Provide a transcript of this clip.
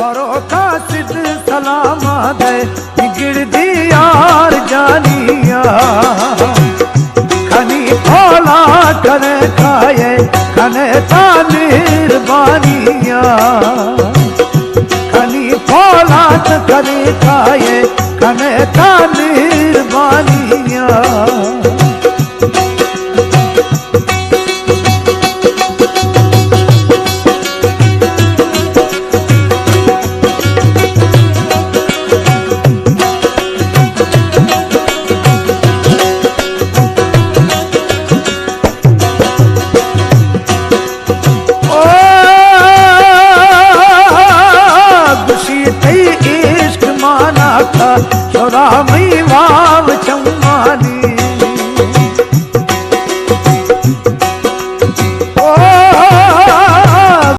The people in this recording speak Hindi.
परो का सिद्ध सलामा दे बिगड़ दी यार जानिया खनी भोला करे खाए खने तानीर बानिया खनी भोला करे खाए खने तानीर बानिया